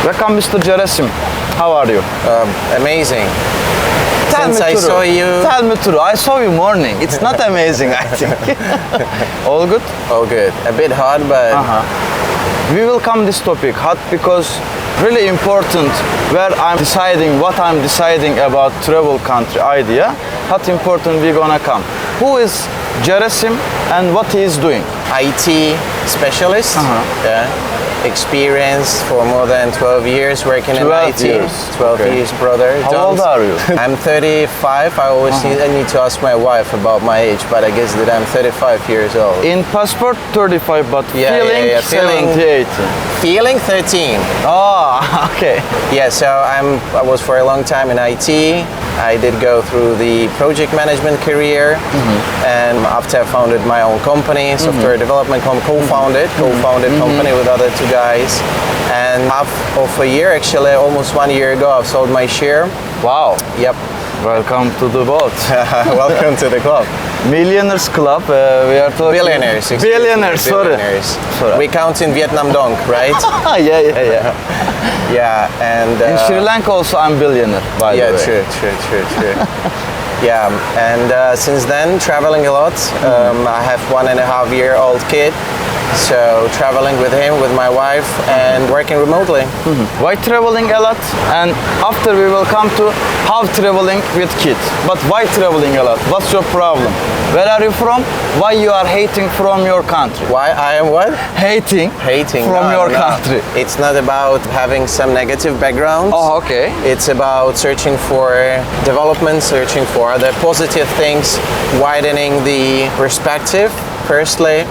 Welcome, Mr. Gerasim. How are you? Amazing. Tell Since me I true. saw you... Tell me true. I saw you morning. It's not amazing, I think. All good? Oh, good. A bit hot, but... We will come this topic hot because really important where I'm deciding what I'm deciding about travel country idea. Hot important we gonna come. Who is Gerasim and what he is doing? IT specialist. Yeah. Experience for more than 12 years working in 12 IT. years. 12 Okay. years, brother. How old are you? I'm 35. I always need to ask my wife about my age, but I guess that I'm 35 years old. In passport 35, but feeling Feeling- 70, 80. Feeling 13. Oh, okay. Yeah, so I was for a long time in IT. I did go through the project management career, and after I founded my own company, software development co-founded company with other two guys. And half of a year, actually almost 1 year ago, I've sold my share. Wow. Yep. Welcome to the boat. Welcome to the club. Millionaires Club. We are talking. Billionaires. excuse me, Billionaires. Sorry. billionaires. Sorry. We count in Vietnam dong, right? yeah. Yeah, and In Sri Lanka also I'm billionaire, by the way. true. Yeah, and since then traveling a lot. I have 1.5-year-old kid, so traveling with him, with my wife, and working remotely. Why traveling a lot? And after we will come to how traveling with kids. But why traveling a lot? What's your problem? Where are you from? Why you are hating from your country? Why I am what? Hating from No, your no. country. It's not about having some negative background. Oh, okay. It's about searching for development, searching for other positive things, widening the perspective, firstly.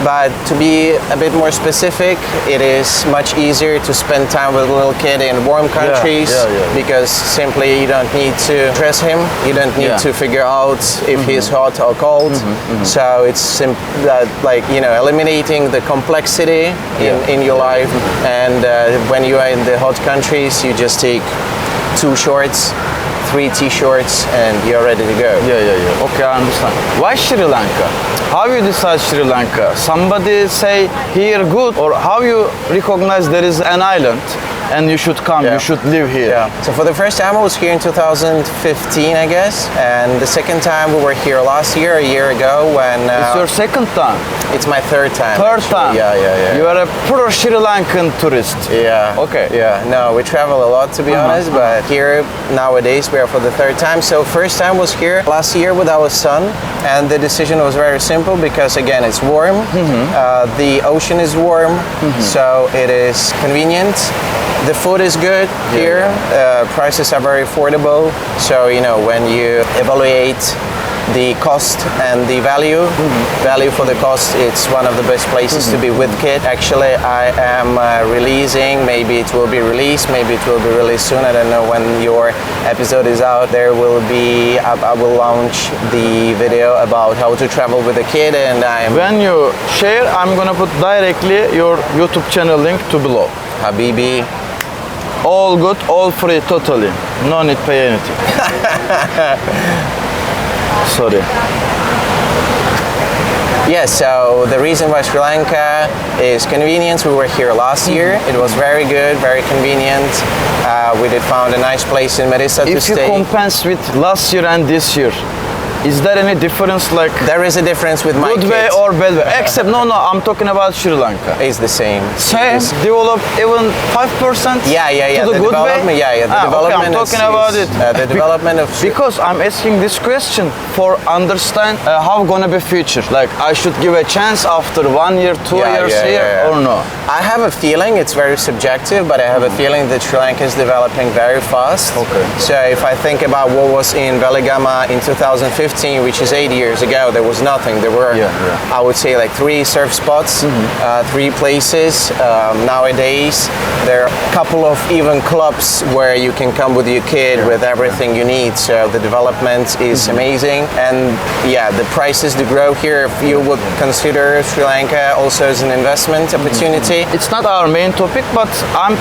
But to be a bit more specific, it is much easier to spend time with a little kid in warm countries because simply you don't need to dress him, you don't need to figure out if he's hot or cold. So it's eliminating the complexity in your life. And when you are in the hot countries, you just take 2 shorts, 3 t-shirts, and you're ready to go. Yeah. Okay, I understand. Why Sri Lanka? How you decide Sri Lanka? Somebody say here good, or how you recognize there is an island and you should come, you should live here? Yeah. So for the first time I was here in 2015, I guess, and the second time we were here last year, a year ago, when It's your second time? it's my third time. Third actually. time? Yeah. You are a pure Sri Lankan tourist? Yeah. Okay. Yeah. No, we travel a lot, to be honest, but here nowadays we are for the third time. So first time was here last year with our son, and the decision was very simple because again it's warm, the ocean is warm, so it is convenient. The food is good here. Prices are very affordable. So when you evaluate the cost and the value for the cost, it's one of the best places to be with kid. Actually, I am releasing, maybe it will be released, maybe it will be released soon, I don't know when your episode is out. There will be, I will launch the video about how to travel with a kid, and When you share, I'm gonna put directly your YouTube channel link to below. Habibi. All good, all free, totally. No need pay anything. Sorry. Yeah, so the reason why Sri Lanka is convenience. We were here last year. It was very good, very convenient. We did found a nice place in Marissa to If you stay. compare with last year and this year, is there any difference, like There is a difference with my good way kids. or bad way? Except, no, I'm talking about Sri Lanka. It's the same. Same, develop even 5%? Yeah. To the the good development, way? the development. Okay, I'm talking about it. The development of Because I'm asking this question for understand how gonna be future. Like I should give a chance after 1 year, 2 years here or no? I have a feeling, it's very subjective, but I have a feeling that Sri Lanka is developing very fast. Okay. So if I think about what was in Veligama in 2015, which is 8 years ago, there was nothing. There were, I would say, like 3 surf spots, 3 places. Nowadays, there are a couple of even clubs where you can come with your kid with everything you need. So the development is amazing. And the prices to grow here, if you would consider Sri Lanka also as an investment opportunity. It's not our main topic, but I'm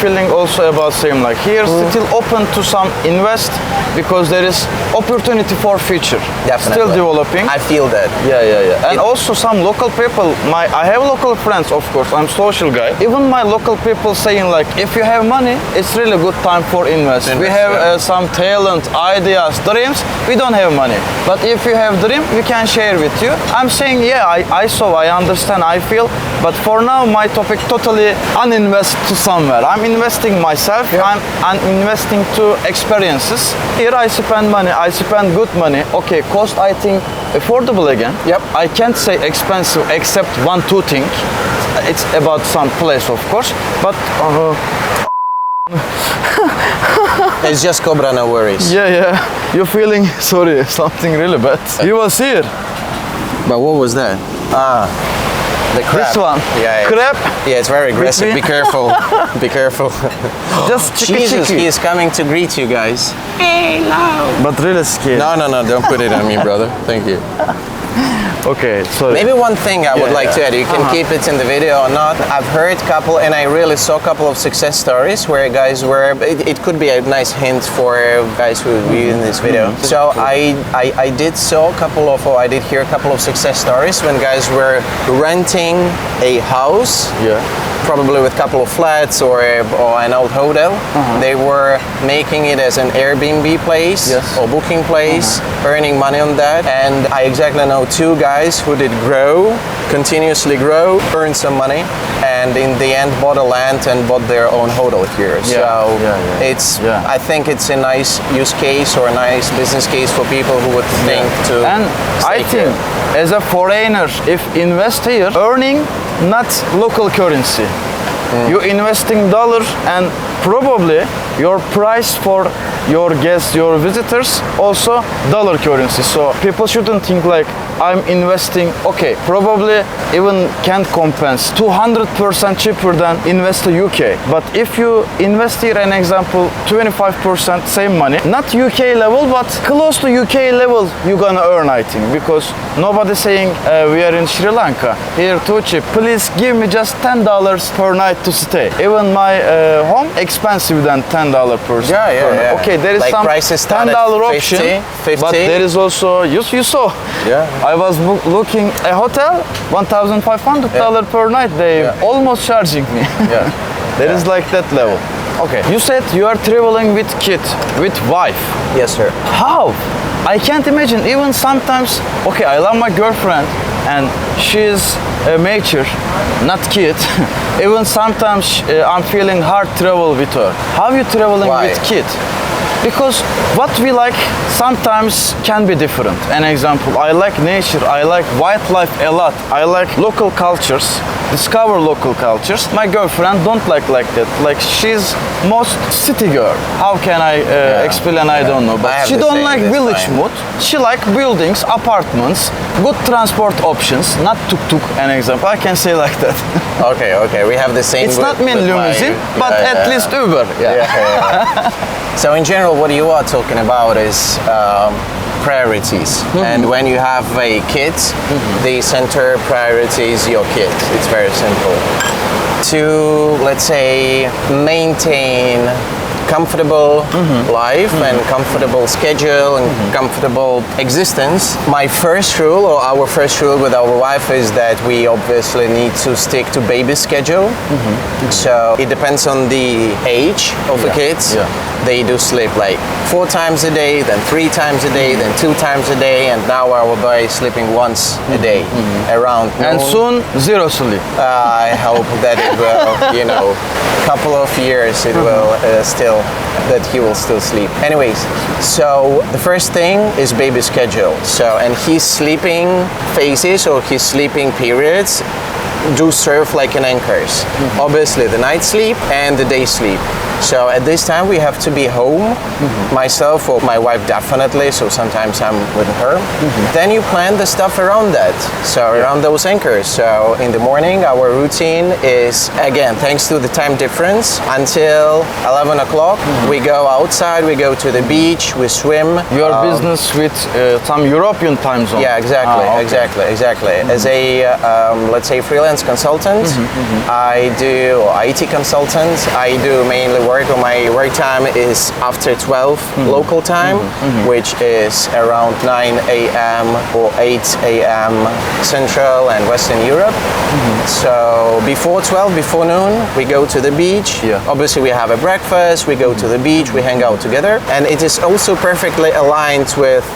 feeling also about same like here still open to some invest because there is opportunity for future. Definitely. Still developing. I feel that. Yeah. And also some local people, I have local friends, of course, I'm social guy. Even my local people saying like, if you have money, it's really good time for invest. We have some talent, ideas, dreams, we don't have money. But if you have dream, we can share with you. I'm saying, yeah, I understand, I feel, but for now my topic totally uninvest to somewhere. I'm investing myself, I'm investing to experiences. Here I spend money, I spend good money. Okay, cost I think affordable again. Yep. I can't say expensive except one, two things. It's about some place, of course, but It's just Cobra, no worries. yeah, you're feeling sorry, something really bad. You was here. But what was that? The crab. This one. Yeah. Crab. Yeah, it's very aggressive. me? Be careful. Be careful. Just Jesus, chicky. he is coming to greet you guys. Hello. But really scary. No, don't put it on me, brother. Thank you. Okay, sorry. Maybe one thing I would like to add, you can keep it in the video or not. I've heard couple, and I really saw a couple of success stories where guys were, it could be a nice hint for guys who view in this video. So I did hear a couple of success stories when guys were renting a house. Yeah. Probably with a couple of flats or an old hotel. They were making it as an Airbnb place or booking place, earning money on that. And I exactly know two guys who did continuously grow, earn some money, and in the end bought a land and bought their own hotel here. I think it's a nice use case or a nice business case for people who would think to. And I think as a foreigner, if invest here, earning not local currency. You investing dollars and probably your price for your guests, your visitors, also dollar currency. So people shouldn't think like I'm investing, okay, probably even can't compensate 200% cheaper than invest to UK. But if you invest here, an example, 25% same money, not UK level, but close to UK level, you're gonna earn, I think, because nobody's saying we are in Sri Lanka, here too cheap. Please give me just $10 per night to stay. Even my home expensive than $10 per night. Yeah. Okay, there is like some prices $10 option, 50. but there is also, you saw. Yeah. I was looking a hotel, $1,500 per night. They almost charging me. There is like that level. Okay. You said you are traveling with kid, with wife. Yes, sir. How? I can't imagine. Even sometimes, okay, I love my girlfriend and she's a mature, not kid. Even sometimes I'm feeling hard travel with her. How are you traveling with kid? Because what we like sometimes can be different. An example, I like nature, I like wildlife a lot. I like local cultures, discover local cultures. My girlfriend don't like that. Like she's most city girl. How can I explain? I don't know. But she don't like village mood. She like buildings, apartments, good transport options, not tuk-tuk, an example. I can say like that. Okay. We have the same. It's not mean limousine, but at least Uber. So in general, what you are talking about is priorities. And when you have a kid, the center priority is your kid. It's very simple. To, let's say, maintain comfortable life and comfortable schedule and comfortable existence. My first rule, or our first rule with our wife, is that we obviously need to stick to baby schedule. So it depends on the age of the kids. They do sleep like 4 times a day, then 3 times a day, then 2 times a day, and now our boy is sleeping once a day around noon. And soon 0 sleep. I hope that it will, couple of years it will that he will still sleep. Anyways, so the first thing is baby schedule. So, and his sleeping phases or his sleeping periods do serve like an anchors. Obviously the night sleep and the day sleep. So at this time we have to be home, myself or my wife definitely, so sometimes I'm with her. Then you plan the stuff around that, so around those anchors. So in the morning our routine is, again, thanks to the time difference, until 11 o'clock we go outside, we go to the beach, we swim. Your business with some European time zone. Yeah, exactly. As a, let's say, freelance consultant, I do IT consultant, I do mainly work work, or my work time is after 12 local time, which is around 9 a.m. or 8 a.m. Central and Western Europe. So before 12, before noon, we go to the beach. Yeah. Obviously, we have a breakfast, we go to the beach, we hang out together. And it is also perfectly aligned with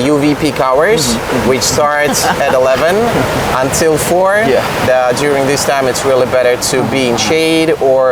UV peak hours, which starts at 11 until 4. Yeah. During this time, it's really better to be in shade or,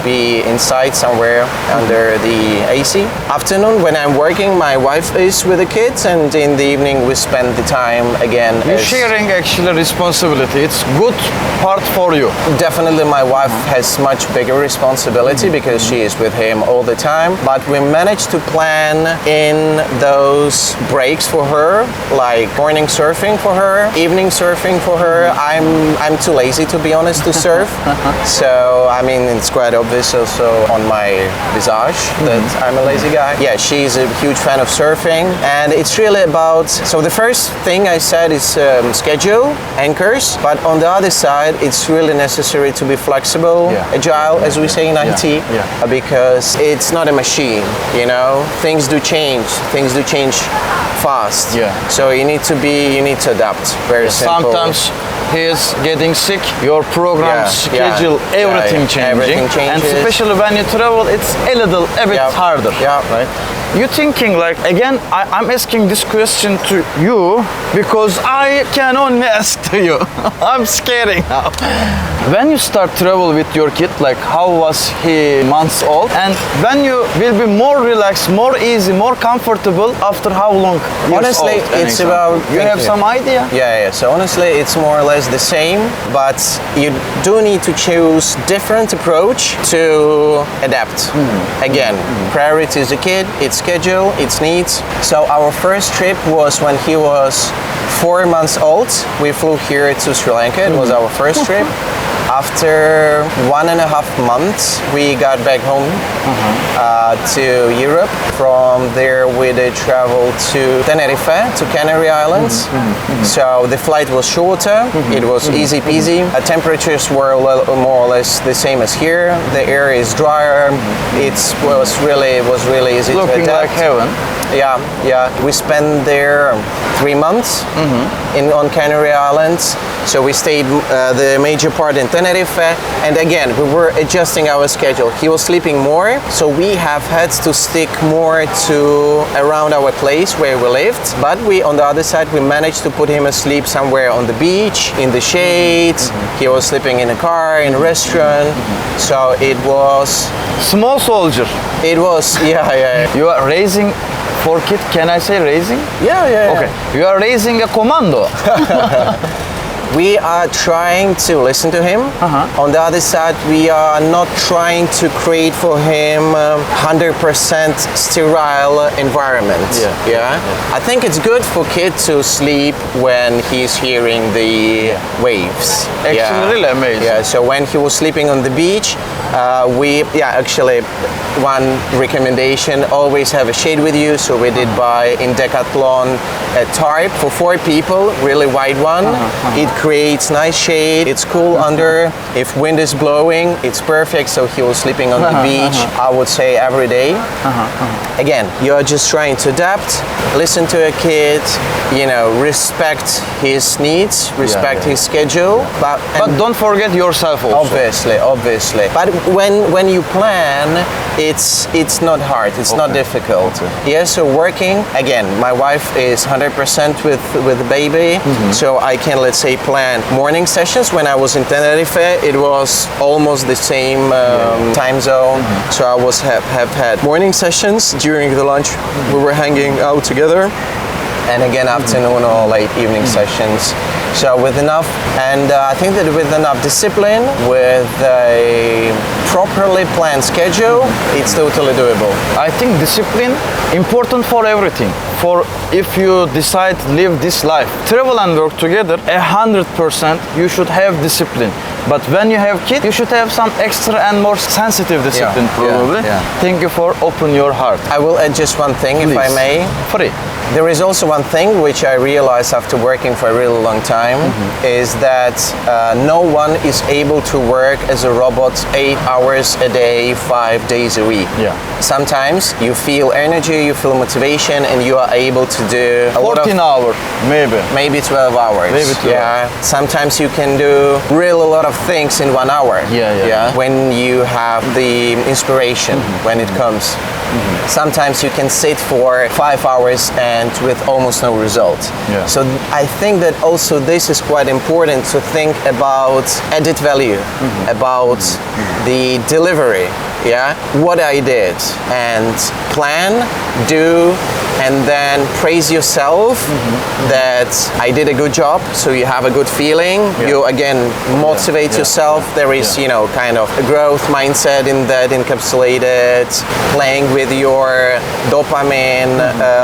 be inside somewhere under the AC. Afternoon, when I'm working, my wife is with the kids, and in the evening, we spend the time again. You're sharing actually responsibility. It's good part for you. Definitely, my wife has much bigger responsibility because she is with him all the time. But we managed to plan in those breaks for her, like morning surfing for her, evening surfing for her. I'm too lazy, to be honest, to surf. So I mean, it's quite obvious also on my visage that I'm a lazy guy. Yeah, she's a huge fan of surfing, and it's really about. So the first thing I said is schedule, anchors, but on the other side, it's really necessary to be flexible, agile, as we say in IT, because it's not a machine. Things do change. Things do change fast. So you need to adapt. Very simple. Sometimes he is getting sick, your program schedule, everything changing. Everything changes. And especially when you travel, it's a bit harder. Right? You're thinking like, again, I'm asking this question to you because I can only ask to you. I'm scaring now. When you start travel with your kid, like how was he months old? And when you will be more relaxed, more easy, more comfortable after how long? Honestly, it's about... You have some idea? Yeah. So honestly, it's more or less the same, but you do need to choose different approach to adapt. Again, priority is the kid, its schedule, its needs. So our first trip was when he was 4 months old. We flew here to Sri Lanka. It was our first trip. After 1.5 months, we got back home to Europe. From there, we did travel to Tenerife, to Canary Islands. So the flight was shorter. It was easy peasy. Temperatures were more or less the same as here. The air is drier. It was really easy to adapt. Looking like heaven. Yeah. We spent there 3 months on Canary Islands. So we stayed the major part in Tenerife, and again we were adjusting our schedule. He was sleeping more, so we have had to stick more to around our place where we lived. But we, on the other side, we managed to put him asleep somewhere on the beach, in the shade. He was sleeping in a car, in a restaurant. So it was small soldier. It was yeah. You are raising. For kid, can I say raising? Yeah. Okay, you are raising a commando. We are trying to listen to him. On the other side, we are not trying to create for him 100% sterile environment. I think it's good for kids to sleep when he's hearing the waves. Actually, really amazing. Yeah, so when he was sleeping on the beach, actually, one recommendation, always have a shade with you. So we did buy in Decathlon a tarp for 4 people, really wide one. It creates nice shade, it's cool under. If wind is blowing, it's perfect. So he was sleeping on the beach, I would say every day. Again, you're just trying to adapt, listen to a kid, respect his needs, respect his schedule. But don't forget yourself also. Obviously. But when you plan, it's not hard, it's not difficult. So working, again, my wife is 100% with the baby, so I can, let's say, plan morning sessions. When I was in Tenerife, it was almost the same time zone, so I have had morning sessions. During the lunch, we were hanging out together, and again afternoon or late evening sessions. So with enough, and I think that with enough discipline, with a properly planned schedule, it's totally doable. I think discipline important for everything. For if you decide to live this life, travel and work together, 100% you should have discipline. But when you have kids, you should have some extra and more sensitive discipline probably. Thank you for open your heart. I will add just one thing, Please. if I may. Free. There is also one thing which I realized after working for a really long time is that no one is able to work as a robot 8 hours a day, 5 days a week. Yeah. Sometimes you feel energy, you feel motivation, and you are able to do a lot of 14 hours, maybe 12 hours. Maybe 12 yeah. Sometimes you can do really a lot of things in 1 hour. Yeah. When you have the inspiration, when it comes. Sometimes you can sit for 5 hours and with almost no result. Yeah. So I think that also this is quite important to think about added value, about the delivery. Yeah, what I did, and plan, do, and then praise yourself that I did a good job, so you have a good feeling. You again motivate yourself. There is kind of a growth mindset in that encapsulated, playing with your dopamine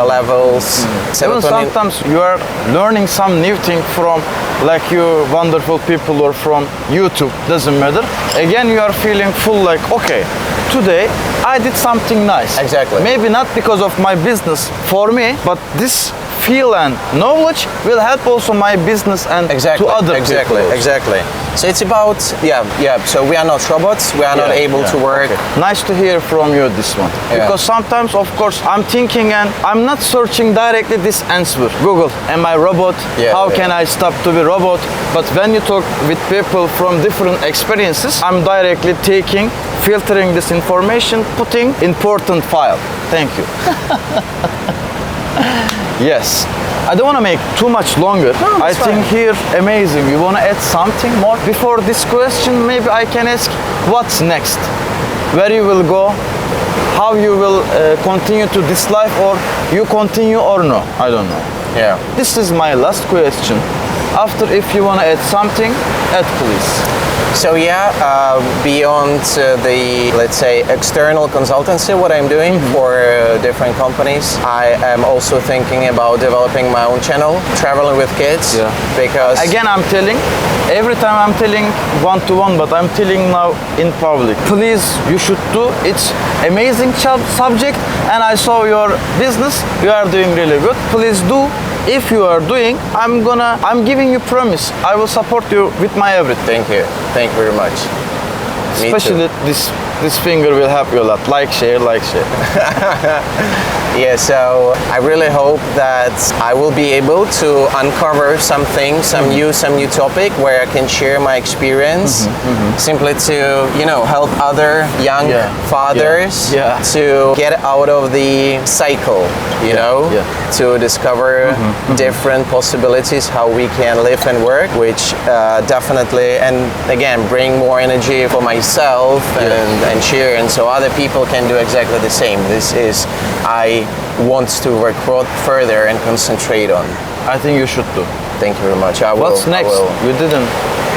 levels. Even sometimes you are learning some new thing from like you wonderful people or from YouTube, doesn't matter. Again, you are feeling full like, okay, today I did something nice. Exactly. Maybe not because of my business for me, but this feel and knowledge will help also my business and to other people. Exactly. So it's about, so we are not robots, we are not able to work. Okay. Nice to hear from you this one. Because sometimes, of course, I'm thinking and I'm not searching directly this answer. Google, am I robot? How can I stop to be robot? But when you talk with people from different experiences, I'm directly taking, filtering this information, putting important file. Thank you. Yes. I don't want to make too much longer. No, I think here amazing. You want to add something more? Before this question, maybe I can ask what's next? Where you will go? How you will continue to this life, or you continue or no? I don't know. Yeah. This is my last question. After, if you want to add something, add please. So beyond the, let's say, external consultancy, what I'm doing for different companies, I am also thinking about developing my own channel, traveling with kids, because... Again, I'm telling, every time I'm telling one-to-one, but I'm telling now in public. Please, you should do, it's amazing subject, and I saw your business, you are doing really good. Please do. If you are doing, I'm giving you promise. I will support you with my everything. Thank you. Thank you very much. Especially this finger will help you a lot. Like, share. Yeah, so I really hope that I will be able to uncover something, some new topic where I can share my experience, simply to help other young fathers to get out of the cycle, to discover different possibilities how we can live and work, which definitely, and again, bring more energy for myself and share, and so other people can do exactly the same. This is I want to work further and concentrate on. I think you should do. Thank you very much. What's next? You didn't.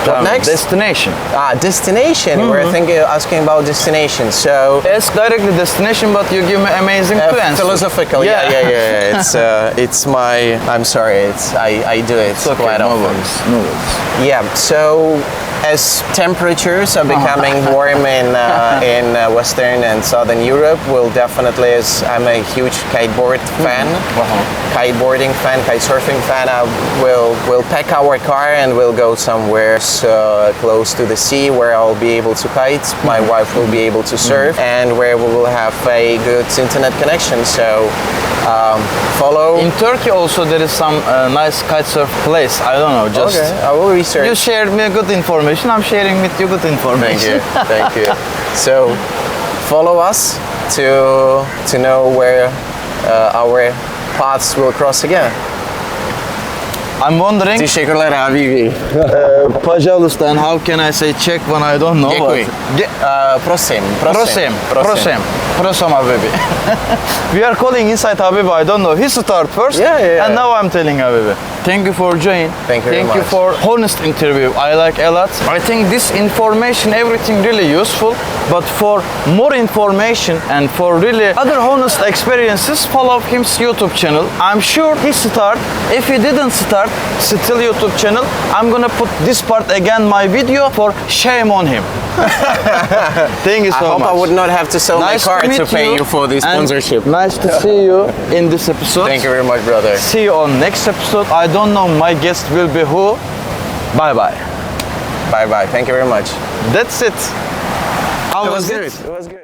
What next? Destination. Destination. We're asking about destination. So ask directly destination, but you give me amazing two answers. Philosophical. Yeah. It's my. I'm sorry. I do it quite often. No worries. Yeah. So as temperatures are becoming warm in Western and Southern Europe, we'll definitely, as I'm a huge kiteboard fan, kiteboarding fan, kitesurfing fan, we'll pack our car and we'll go somewhere close to the sea where I'll be able to kite, my wife will be able to surf, and where we will have a good internet connection. So follow. In Turkey also there is some nice kitesurf place. I don't know. Just I will research. You shared me good information. I'm sharing with you good information. Thank you. So follow us to know where our paths will cross again. I'm wondering. Teşekkürler habibi. Пожалуйста, and how can I say Czech when I don't know? Děkuji. Prosím. Prosim, Habibi. We are calling inside Habibi. I don't know. He started first. Yeah. And now I'm telling Habibi. Thank you for joining. Thank you very Thank you much. for honest interview. I like a lot. I think this information, everything really useful. But for more information and for really other honest experiences, follow his YouTube channel. I'm sure he start. If he didn't start, still YouTube channel. I'm gonna put this part again my video for shame on him. Thank you so I hope much. I would not have to sell my car to meet pay you for the and sponsorship. Nice to see you in this episode. Thank you very much, brother. See you on next episode. I don't know my guest will be who. Bye bye. Bye bye. Thank you very much. That's it. How It was was it? good. It was good.